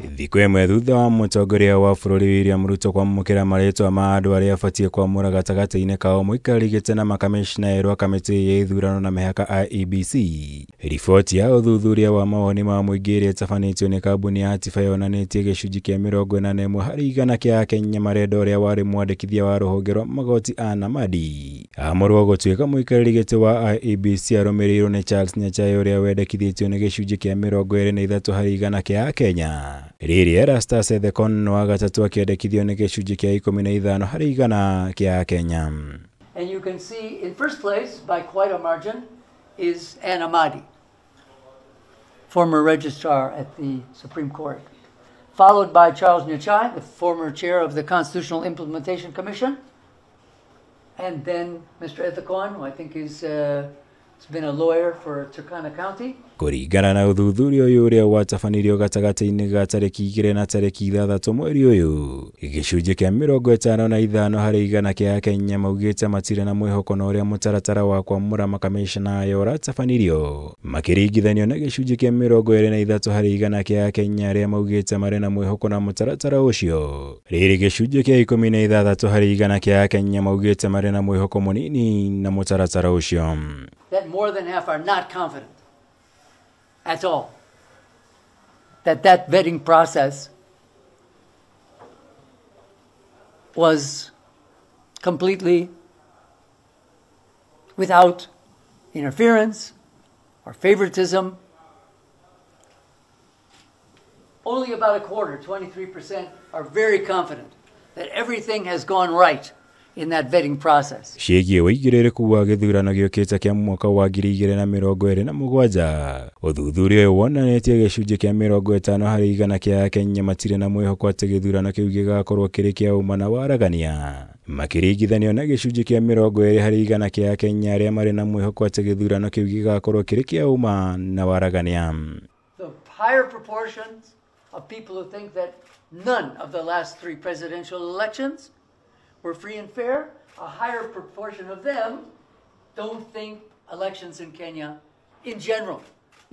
Thikũ ĩmwe thutha wa mũtongoria wa bũrũri William Ruto kwamũkĩra marĩtwa ma andũ arĩa abatie kwamũra gatagatĩ-inĩ kao mũikarĩri gĩtĩ na makamĩcina erũ a kamĩtĩ ya ithurano na mĩhaka IEBC. Riboti ya ũthuthuria wa mawoni ma mũingĩ ĩrĩa ĩtabanĩtio nĩ kambuni ya Hatiba yonanĩtie gĩcunjĩ kĩa 41% kĩa Akenya marenda ũrĩa warĩ mwandĩkithia wa rũhonge rwa magoti Anne Amadi amũrwo gũtuĩka mũikarĩri gĩtĩ wa IEBC arũmĩrĩirwo nĩ Charles Nyachae ũrĩa wendekithĩtio nĩ gĩcunjĩ kĩa 23% kĩa Akenya. Rĩrĩ Erastus Ethekon wa gatatũ akĩendekithio nĩ gĩcunjĩ kĩa 15% kĩa Akenya. And you can see in first place by quite a margin is Anne Amadi, former registrar at the Supreme Court, followed by Charles Nyachae, the former chair of the Constitutional Implementation Commission, and then Mr. Ethekon, who I think is has been a lawyer for Turkana County. Kũringana na ũthuthuria ũyũ ũrĩa watabanirio gatagatĩ-inĩ ga tarĩki 2 na tarĩki 6 mweri ũyũ, gĩcunjĩ kĩa 55% kĩa Akenya maugĩte matirĩ na mwĩhoko na ũrĩa mũtaratara wa kwamũra makamĩcina ayo ũratabanirio, makĩringithanio na gĩcunjĩ kĩa 23% kĩa Akenya arĩa maugĩte marĩ na mwĩhoko na mũtaratara ũcio. Rĩrĩ gĩcunjĩ kĩa 16% kĩa Akenya maugĩte marĩ na mwĩhoko mũnini na mũtaratara ũcio. That more than half are not confident at all that vetting process was completely without interference or favoritism. Only about a quarter, 23%, are very confident that everything has gone right in that vetting process. Ciĩgiĩ wĩigĩrĩrĩku wa gĩthurano gĩũkĩte kĩa mwaka wa 2027, ũthuthuria ũyũ wonanĩtie gĩcunjĩ kĩa 50% kĩa Akenya matirĩ na mwĩhoko atĩ gĩthurano kĩu gĩgakorwo kĩrĩ kĩa ũma na waragania, makĩringithanio na gĩcunjĩ kĩa 20% kĩa Akenya arĩa marĩ na mwĩhoko atĩ gĩthurano kĩu gĩgakorwo kĩrĩ kĩa ũma na waragania. The higher proportions of people who think that none of the last 3 presidential elections were free and fair, a higher proportion of them don't think elections in Kenya in general,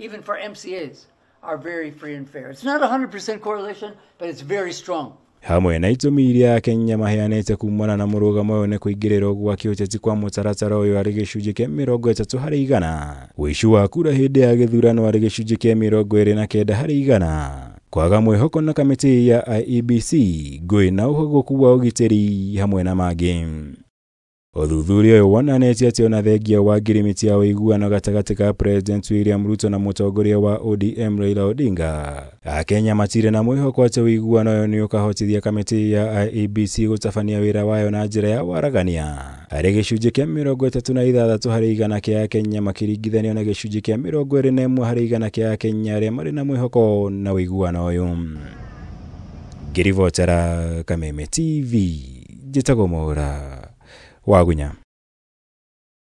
even for MCAs, are very free and fair. It's not 100% correlation, but it's very strong. Hamwe na itũmi iria Akenya maheanĩte kumana na mũrũgamo ũyũ nĩ kũingĩrĩrwo gwa kĩũteti kwa mũtaratara ũyũ arĩ gĩcunjĩ kĩa 30%, ũici wa kura hĩndĩ ya gĩthurano arĩ gĩcunjĩ kĩa 29%, kwaga mwĩhoko na kamĩtĩ ya IEBC, ngũĩ na ũhũgũku wa ũgitĩri hamwe na mangĩ. Ũthuthuria ũyũ wonanĩtie atĩ ona thengia wa ngirimiti ya ũiguano gatagatĩ ka President William Ruto na mũtongoria wa ODM Raila Odinga, Akenya matirĩ na mwĩhoko atĩ ũiguano ũyũ nĩ ũkahotithia kamĩtĩ ya IEBC gũtabania wĩra wayo na njĩra ya waragania, harĩ gĩcunjĩ kĩa 36% kĩa Akenya makĩringithanio na gĩcunjĩ kĩa 21% kĩa Akenya arĩa marĩ na mwĩhoko na ũiguano ũyũ. Ngĩribotera Kameme TV, njĩtagwo Mwaũra Wagunya.